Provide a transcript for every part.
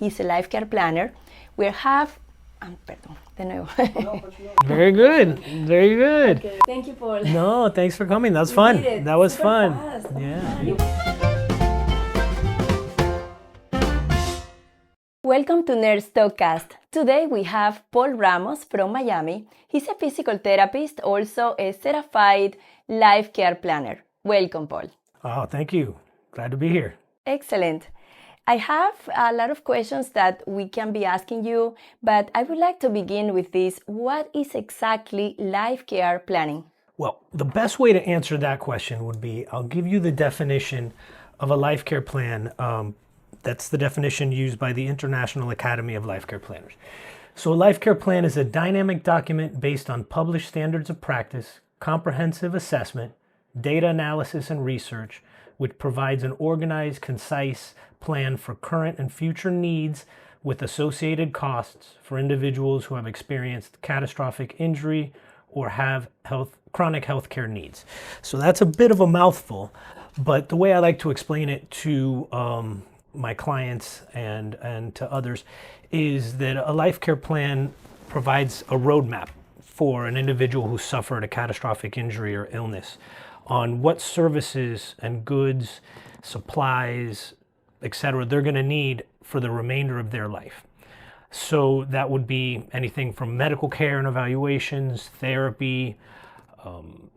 He's a life care planner. We have, perdón, de nuevo. Very good. Very good. Okay. Thank you, Paul. No, thanks for coming. That was fun. That was Super fun. fast. Yeah. Welcome to Nurse Talkcast. Today we have Paul Ramos from Miami. He's a physical therapist, also a certified life care planner. Welcome, Paul. Oh, thank you. Glad to be here. Excellent. I have a lot of questions that we can be asking you, but I would like to begin with this. What is exactly life care planning? Well, the best way to answer that question would be I'll give you the definition of a life care plan. That's the definition used by the International Academy of Life Care Planners. So a life care plan is a dynamic document based on published standards of practice, comprehensive assessment, data analysis and research, which provides an organized, concise plan for current and future needs with associated costs for individuals who have experienced catastrophic injury or have chronic health care needs. So that's a bit of a mouthful, but the way I like to explain it to my clients and to others is that a life care plan provides a roadmap for an individual who suffered a catastrophic injury or illness on what services and goods, supplies, etc. they're going to need for the remainder of their life. So that would be anything from medical care and evaluations, therapy,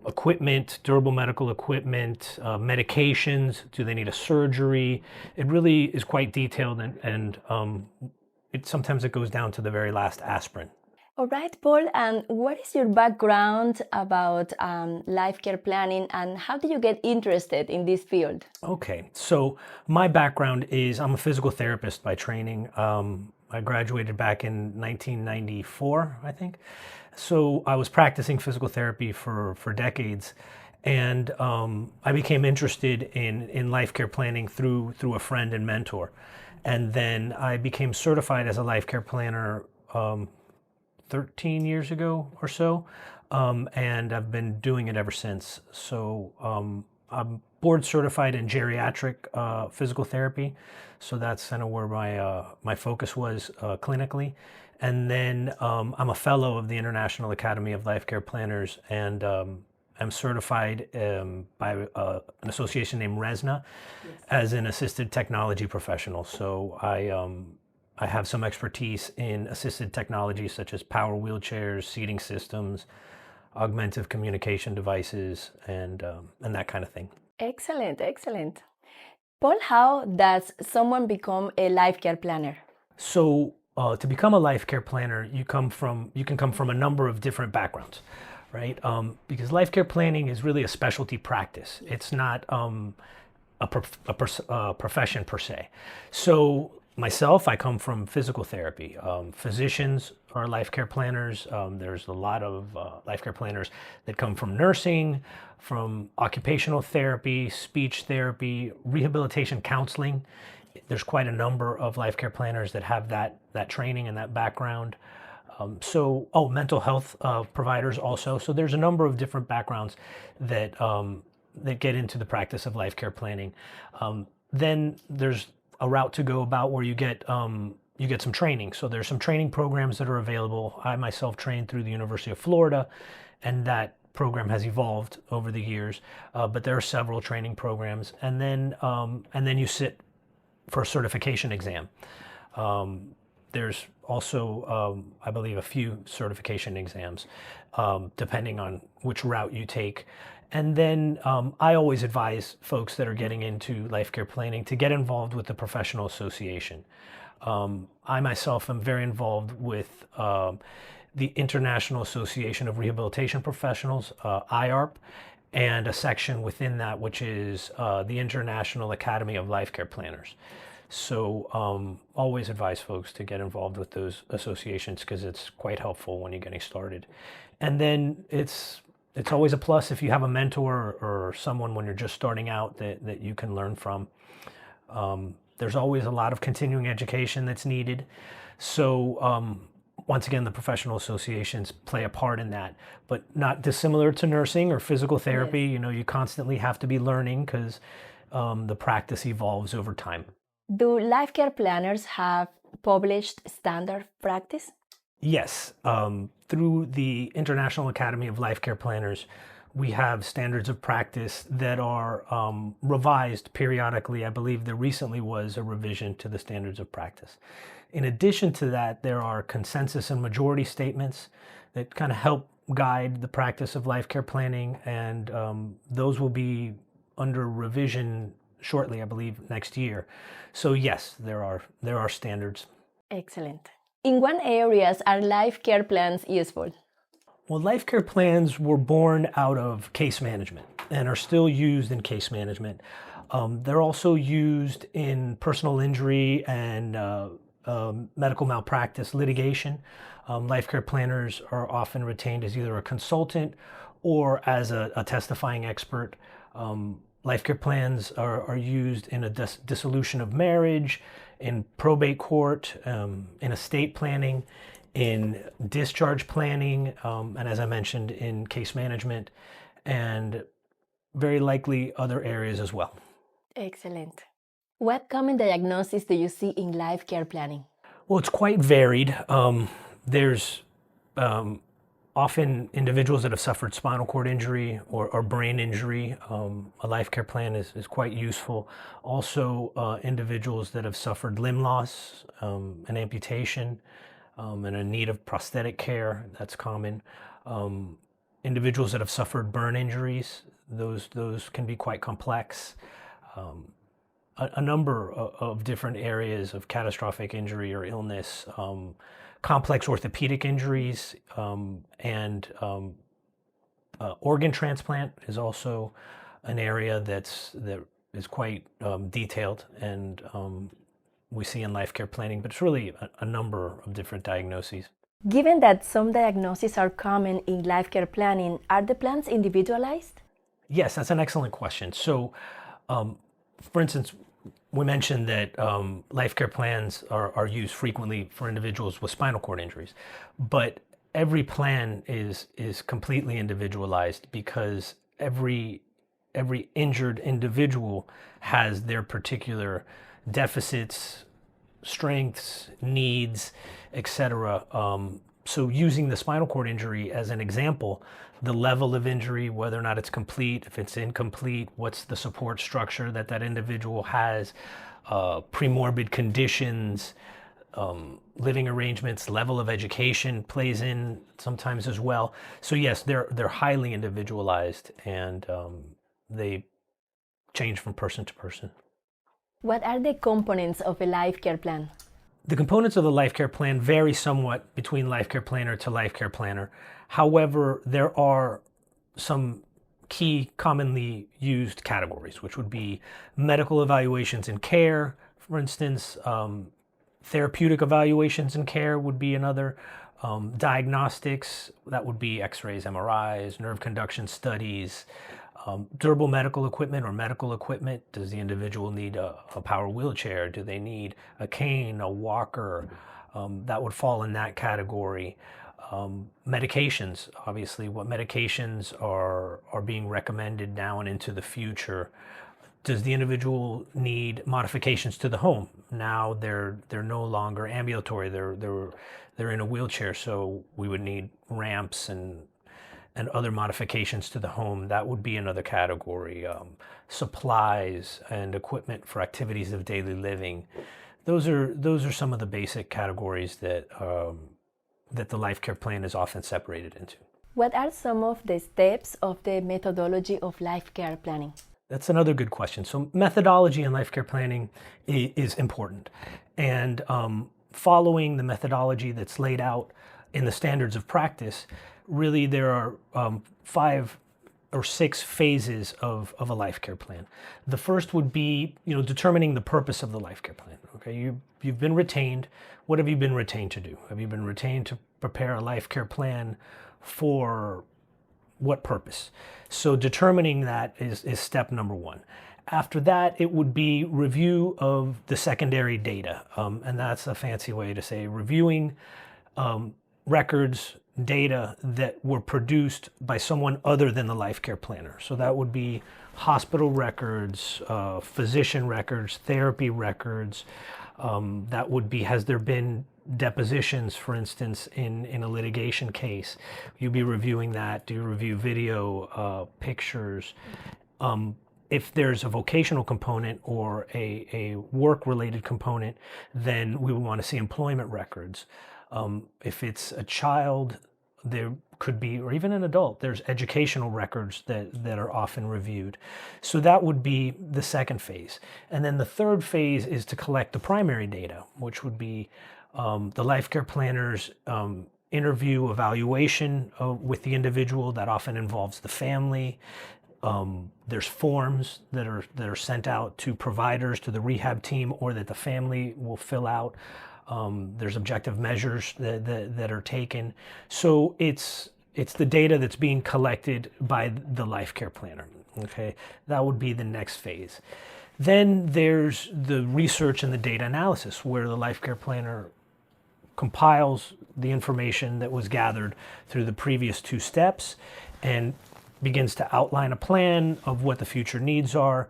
equipment, durable medical equipment, medications. Do they need a surgery? It really is quite detailed, and sometimes it goes down to the very last aspirin. All right, Paul, and what is your background about life care planning, and how did you get interested in this field? Okay, so my background is I'm a physical therapist by training. I graduated back in 1994, I think. So I was practicing physical therapy for decades, and I became interested in life care planning through a friend and mentor. And then I became certified as a life care planner 13 years ago or so, and I've been doing it ever since. So I'm board certified in geriatric physical therapy, so that's kind of where my focus was clinically. And then I'm a fellow of the International Academy of Life Care Planners, and I'm certified by an association named RESNA as an assisted technology professional. So I have some expertise in assisted technology such as power wheelchairs, seating systems, augmentative communication devices, and that kind of thing. Excellent, excellent. Paul, how does someone become a life care planner? So to become a life care planner, you can come from a number of different backgrounds, right? Because life care planning is really a specialty practice. It's not a profession per se. So myself, I come from physical therapy. Physicians are life care planners. There's a lot of life care planners that come from nursing, from occupational therapy, speech therapy, rehabilitation counseling. There's quite a number of life care planners that have that training and that background. Mental health providers also. So there's a number of different backgrounds that get into the practice of life care planning. Then there's a route to go about where you get some training. So there's some training programs that are available. I myself trained through the University of Florida, and that program has evolved over the years. But there are several training programs, and then you sit for a certification exam. There's also, I believe, a few certification exams, depending on which route you take. And then I always advise folks that are getting into life care planning to get involved with the professional association. I myself am very involved with the International Association of Rehabilitation Professionals, IARP, and a section within that which is the International Academy of Life Care Planners. So always advise folks to get involved with those associations because it's quite helpful when you're getting started. And then it's always a plus if you have a mentor or someone when you're just starting out that you can learn from. There's always a lot of continuing education that's needed. So once again, the professional associations play a part in that, but not dissimilar to nursing or physical therapy. Yes. You know, you constantly have to be learning because the practice evolves over time. Do life care planners have published standard practice? Yes, through the International Academy of Life Care Planners, we have standards of practice that are revised periodically. I believe there recently was a revision to the standards of practice. In addition to that, there are consensus and majority statements that kind of help guide the practice of life care planning, and those will be under revision shortly, I believe, next year. So yes, there are standards. Excellent. In what areas are life care plans useful? Well, life care plans were born out of case management and are still used in case management. They're also used in personal injury and medical malpractice litigation. Life care planners are often retained as either a consultant or as a testifying expert. Life care plans are used in a dissolution of marriage, in probate court, in estate planning, in discharge planning, and as I mentioned, in case management, and very likely other areas as well. Excellent. What common diagnoses do you see in life care planning? Well, it's quite varied. There's often individuals that have suffered spinal cord injury or brain injury. A life care plan is quite useful. Also, individuals that have suffered limb loss, an amputation, and a need of prosthetic care, that's common. Individuals that have suffered burn injuries, those can be quite complex. A number of different areas of catastrophic injury or illness, complex orthopedic injuries, and organ transplant is also an area that is quite detailed, and we see in life care planning, but it's really a number of different diagnoses. Given that some diagnoses are common in life care planning, are the plans individualized? Yes, that's an excellent question. So, for instance, we mentioned that life care plans are used frequently for individuals with spinal cord injuries, but every plan is completely individualized because every injured individual has their particular deficits, strengths, needs, etc. So using the spinal cord injury as an example, the level of injury, whether or not it's complete, if it's incomplete, what's the support structure that individual has, premorbid conditions, living arrangements, level of education plays in sometimes as well. So yes, they're highly individualized, and they change from person to person. What are the components of a life care plan? The components of the life care plan vary somewhat between life care planner to life care planner. However, there are some key commonly used categories, which would be medical evaluations and care, for instance. Therapeutic evaluations and care would be another. Diagnostics, that would be x-rays, MRIs, nerve conduction studies. Durable medical equipment or medical equipment. Does the individual need a power wheelchair? Do they need a cane, a walker? That would fall in that category. Medications, obviously, what medications are being recommended now and into the future. Does the individual need modifications to the home? Now they're no longer ambulatory, they're in a wheelchair, so we would need ramps and other modifications to the home. That would be another category. Supplies and equipment for activities of daily living. Those are some of the basic categories that the life care plan is often separated into. What are some of the steps of the methodology of life care planning? That's another good question. So methodology in life care planning is important, and following the methodology that's laid out in the standards of practice, really there are 5 or 6 phases of a life care plan. The first would be, determining the purpose of the life care plan. Okay, you've been retained. What have you been retained to do? Have you been retained to prepare a life care plan for what purpose? So determining that is step number 1. After that, it would be review of the secondary data, and that's a fancy way to say reviewing records, data that were produced by someone other than the life care planner. So that would be hospital records, physician records, therapy records, That would be, has there been depositions, for instance, in a litigation case? You'd be reviewing that. Do you review video, pictures? If there's a vocational component or a work-related component, then we would want to see employment records. If it's a child, there could be, or even an adult, there's educational records that are often reviewed. So that would be the second phase. And then the third phase is to collect the primary data, which would be the life care planner's interview evaluation with the individual. That often involves the family. There's forms that are sent out to providers, to the rehab team, or that the family will fill out. There's objective measures that are taken. So it's the data that's being collected by the life care planner. Okay, that would be the next phase. Then there's the research and the data analysis, where the life care planner compiles the information that was gathered through the previous two steps and begins to outline a plan of what the future needs are,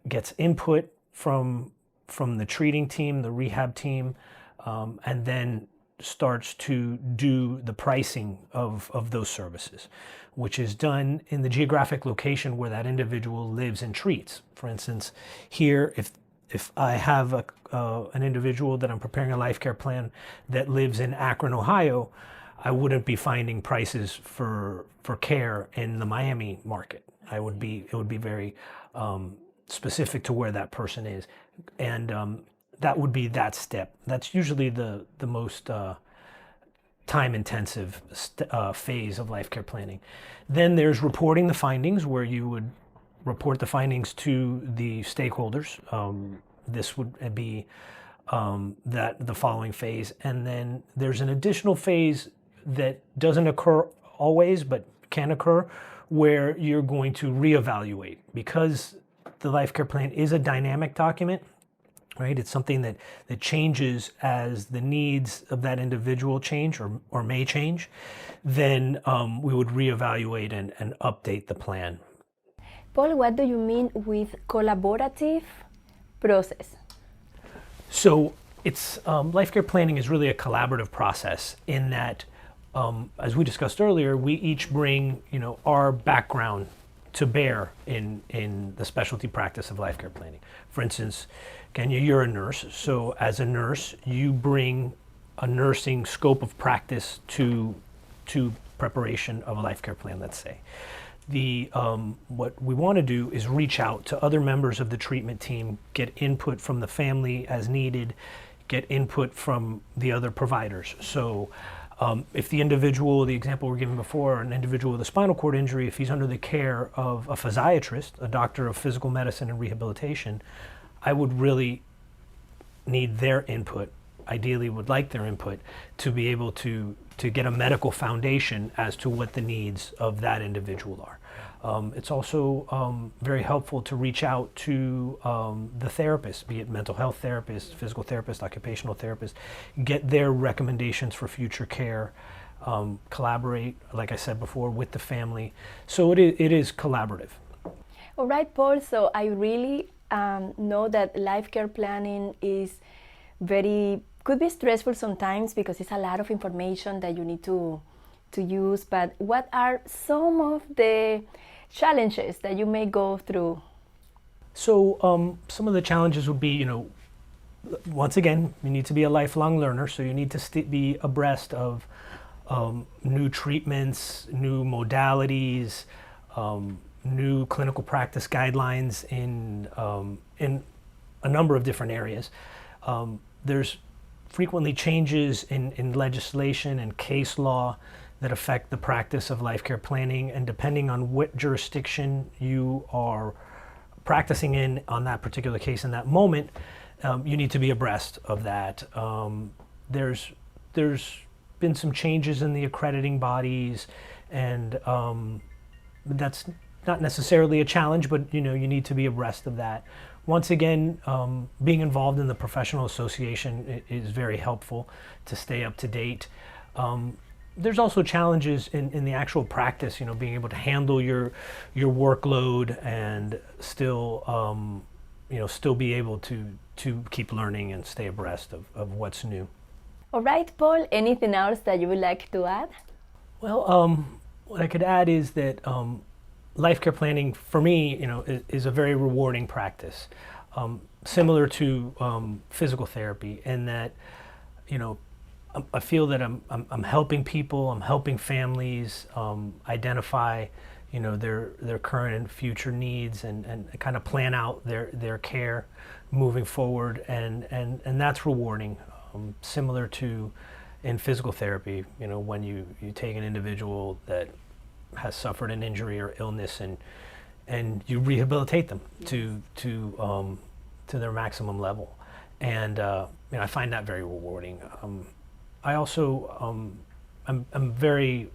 gets input from the treating team, the rehab team, and then starts to do the pricing of those services, which is done in the geographic location where that individual lives and treats. For instance, here, if I have an individual that I'm preparing a life care plan that lives in Akron, Ohio, I wouldn't be finding prices for care in the Miami market. It would be very specific to where that person is, and that would be that step. That's usually the most time-intensive phase of life care planning. Then there's reporting the findings, where you would report the findings to the stakeholders. This would be the following phase, and then there's an additional phase that doesn't occur always, but can occur, where you're going to reevaluate, because the life care plan is a dynamic document, right? It's something that changes as the needs of that individual change or may change. Then we would reevaluate and update the plan. Paul, what do you mean with collaborative process? So it's life care planning is really a collaborative process in that, as we discussed earlier, we each bring our background to bear in the specialty practice of life care planning. For instance, Kenya, you're a nurse, so as a nurse, you bring a nursing scope of practice to preparation of a life care plan, let's say. What we want to do is reach out to other members of the treatment team, get input from the family as needed, get input from the other providers. So if the individual, the example we were given before, an individual with a spinal cord injury, if he's under the care of a physiatrist, a doctor of physical medicine and rehabilitation, I would really need their input, ideally would like their input, to be able to get a medical foundation as to what the needs of that individual are. It's also very helpful to reach out to the therapist, be it mental health therapist, physical therapist, occupational therapist, get their recommendations for future care, collaborate, like I said before, with the family. So it is collaborative. All right, Paul, so I really know that life care planning is could be stressful sometimes because it's a lot of information that you need to use, but what are some of the challenges that you may go through? So some of the challenges would be, once again, you need to be a lifelong learner, so you need to be abreast of new treatments, new modalities, new clinical practice guidelines in a number of different areas. There's frequently changes in legislation and case law that affect the practice of life care planning, and depending on what jurisdiction you are practicing in on that particular case in that moment, you need to be abreast of that. There's been some changes in the accrediting bodies, and that's not necessarily a challenge, but you need to be abreast of that. Once again, being involved in the professional association is very helpful to stay up to date. There's also challenges in the actual practice, being able to handle your workload and still be able to keep learning and stay abreast of what's new. All right, Paul, anything else that you would like to add? Well, what I could add is that life care planning for me, is a very rewarding practice, similar to physical therapy, in that, I feel that I'm helping people, I'm helping families identify, their current and future needs, and kind of plan out their care moving forward, and that's rewarding. Similar to in physical therapy, when you take an individual that has suffered an injury or illness, and you rehabilitate them to their maximum level, and I find that very rewarding. I also I'm very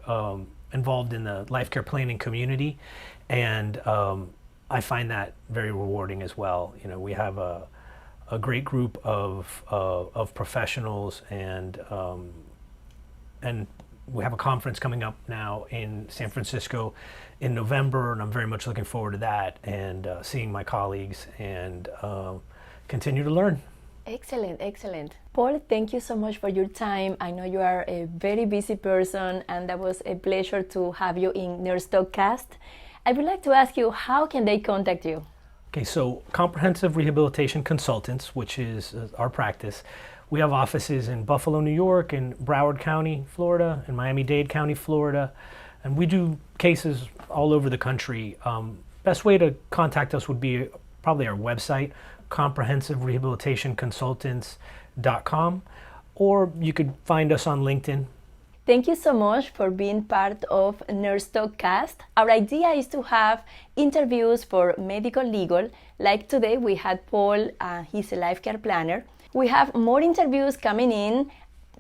involved in the life care planning community, and I find that very rewarding as well. We have a great group of professionals, and we have a conference coming up now in San Francisco in November, and I'm very much looking forward to that, and seeing my colleagues, and continue to learn. Excellent, excellent. Paul, thank you so much for your time. I know you are a very busy person, and that was a pleasure to have you in Nurse Talkcast. I would like to ask you, how can they contact you? Okay, so Comprehensive Rehabilitation Consultants, which is our practice, we have offices in Buffalo, New York, in Broward County, Florida, in Miami-Dade County, Florida, and we do cases all over the country. Best way to contact us would be probably our website, comprehensiverehabilitationconsultants.com, or you could find us on LinkedIn. Thank you so much for being part of Nurse Talkcast. Our idea is to have interviews for medical legal. Like today, we had Paul, he's a life care planner. We have more interviews coming in,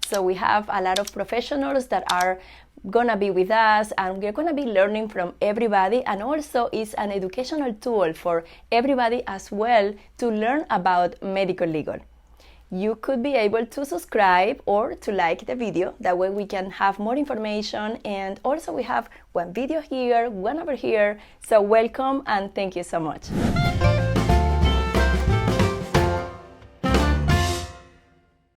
so we have a lot of professionals that are gonna be with us, and we're gonna be learning from everybody, and also it's an educational tool for everybody as well to learn about medical legal. You could be able to subscribe or to like the video. That way we can have more information, and also we have one video here, one over here. So welcome, and thank you so much.